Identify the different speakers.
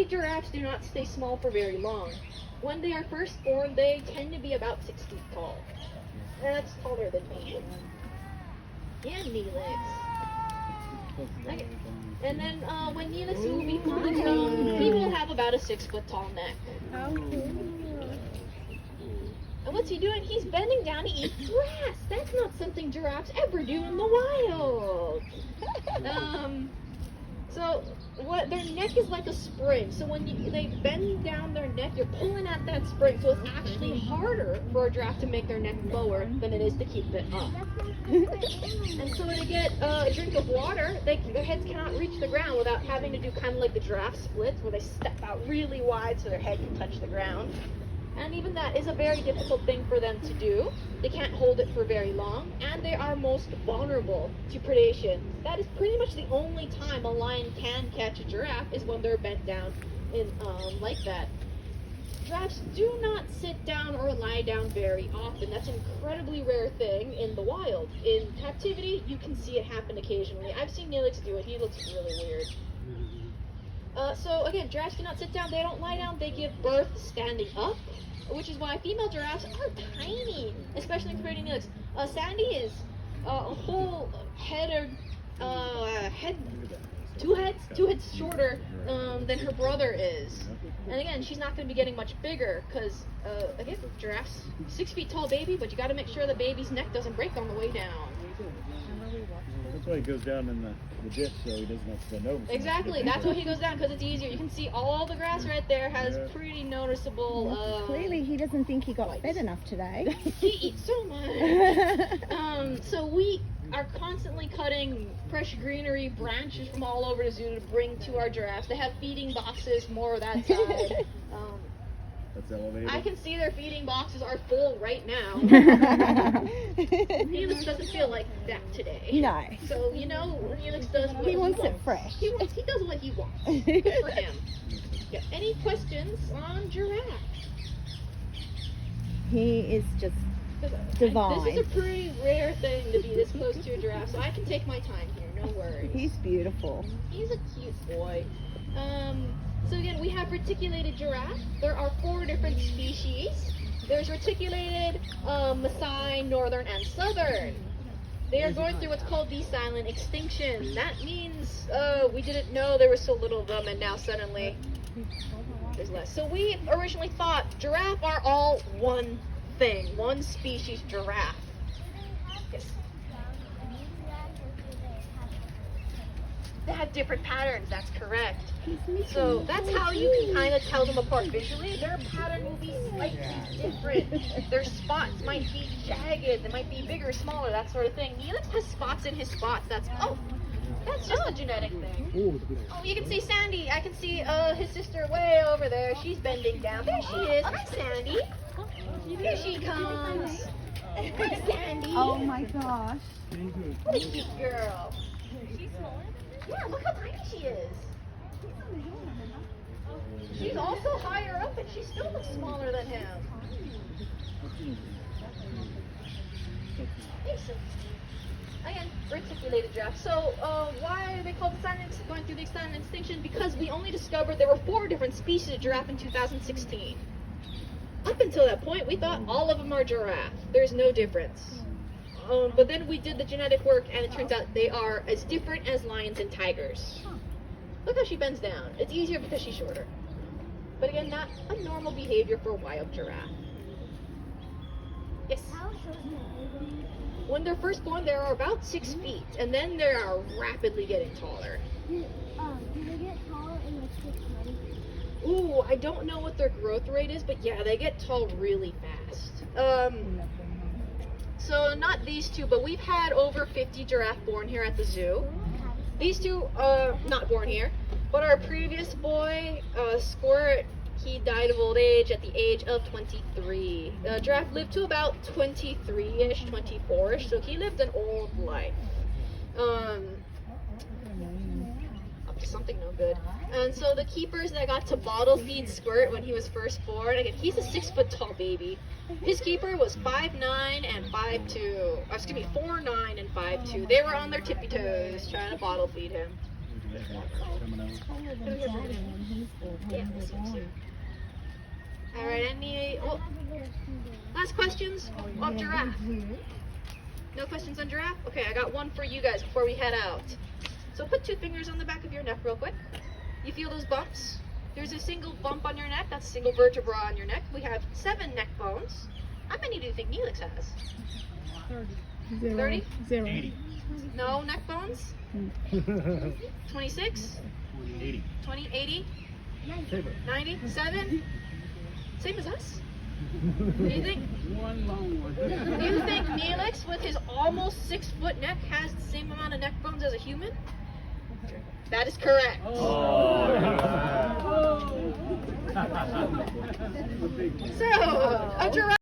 Speaker 1: giraffes do not stay small for very long. When they are first born, they tend to be about 6 feet tall. That's taller than me. And Neelix. Okay. And then when Neelix will be fully grown, he will have about a 6-foot tall neck.
Speaker 2: How cool.
Speaker 1: And what's he doing? He's bending down to eat grass. That's not something giraffes ever do in the wild. So their neck is like a spring. So when they bend down their neck, you're pulling at that spring. So it's actually harder for a giraffe to make their neck lower than it is to keep it up. And so when they get a drink of water, their heads cannot reach the ground without having to do kind of like the giraffe splits, where they step out really wide so their head can touch the ground. And even that is a very difficult thing for them to do. They can't hold it for very long, and they are most vulnerable to predation. That is pretty much the only time a lion can catch a giraffe, is when they're bent down in like that. Giraffes do not sit down or lie down very often. That's an incredibly rare thing in the wild. In captivity, you can see it happen occasionally. I've seen Neelix do it. He looks really weird. So again, giraffes do not sit down. They don't lie down. They give birth standing up, which is why female giraffes are tiny, especially compared to Neelix. Sandy is a whole head two heads shorter than her brother is. And again, she's not going to be getting much bigger because, again, giraffes, 6 feet tall baby, but you got to make sure the baby's neck doesn't break on the way down.
Speaker 3: That's why he goes down in the ditch so he doesn't have to bend over.
Speaker 1: Exactly, that's why he goes down, because it's easier. You can see all the grass right there has pretty noticeable...
Speaker 2: Clearly he doesn't think he got fed enough today.
Speaker 1: He eats so much. So we are constantly cutting fresh greenery branches from all over the zoo to bring to our giraffes. They have feeding boxes, more of that side.
Speaker 3: That's elevated.
Speaker 1: I can see their feeding boxes are full right now. Neelix doesn't feel like that today.
Speaker 2: No.
Speaker 1: So, you know, Neelix does what
Speaker 2: He wants it
Speaker 1: wants.
Speaker 2: fresh.
Speaker 1: He does what he wants. Good for him. Yeah. Any questions on giraffe?
Speaker 2: He is just divine.
Speaker 1: This is a pretty rare thing to be this close to a giraffe, so I can take my time here, no worries.
Speaker 2: He's beautiful.
Speaker 1: He's a cute boy. So again, we have reticulated giraffe. There are 4 different species. There's reticulated, Maasai, northern, and southern. They are going through what's called the silent extinction. That means we didn't know there were so little of them, and now suddenly there's less. So we originally thought giraffe are all one thing, one species giraffe. Yes. They have different patterns, that's correct. So that's how you can kind of tell them apart visually. Their pattern will be slightly different. Their spots might be jagged, they might be bigger, smaller, that sort of thing. Neelix has spots in his spots. That's just a genetic thing. Oh, you can see Sandy. I can see his sister way over there. She's bending down. There she is. Hi, Sandy. Here she comes. Hi, Sandy.
Speaker 2: Oh my gosh.
Speaker 1: What a cute girl. Yeah, look how tiny she is. She's also higher up, and she still looks smaller than him. Again, reticulated giraffe. So, why are they called going through the silent extinction? Because we only discovered there were 4 different species of giraffe in 2016. Up until that point, we thought all of them are giraffe. There's no difference. But then we did the genetic work, and it turns out they are as different as lions and tigers. Look how she bends down. It's easier because she's shorter. But again, not a normal behavior for a wild giraffe. Yes? When they're first born, they are about 6 feet, and then they are rapidly getting taller.
Speaker 4: Do they get taller in like 6 months?
Speaker 1: Ooh, I don't know what their growth rate is, but yeah, they get tall really fast. So not these 2, but we've had over 50 giraffe born here at the zoo. These 2 are not born here, but our previous boy, Squirt, he died of old age at the age of 23. Giraffe lived to about 23-ish, 24-ish, so he lived an old life. Up to something no good. And so the keepers that got to bottle feed Squirt when he was first born, again, he's a 6-foot tall baby. His keeper was 5'9" and 5'2". 4'9" and 5'2". They were on their tippy toes trying to bottle feed him.
Speaker 3: Coming out.
Speaker 1: All right, last questions on giraffe? No questions on giraffe? Okay, I got one for you guys before we head out. So put 2 fingers on the back of your neck real quick. You feel those bumps? There's a single bump on your neck. That's a single vertebra on your neck. We have 7 neck bones. How many do you think Neelix has? 30?
Speaker 3: 80.
Speaker 1: No neck bones? 26?
Speaker 3: 80.
Speaker 1: 20? 80?
Speaker 3: Saber.
Speaker 1: 90? 7? Same as us? Do you think Neelix, with his almost 6-foot neck, has the same amount of neck bones as a human? That is correct. So, a giraffe.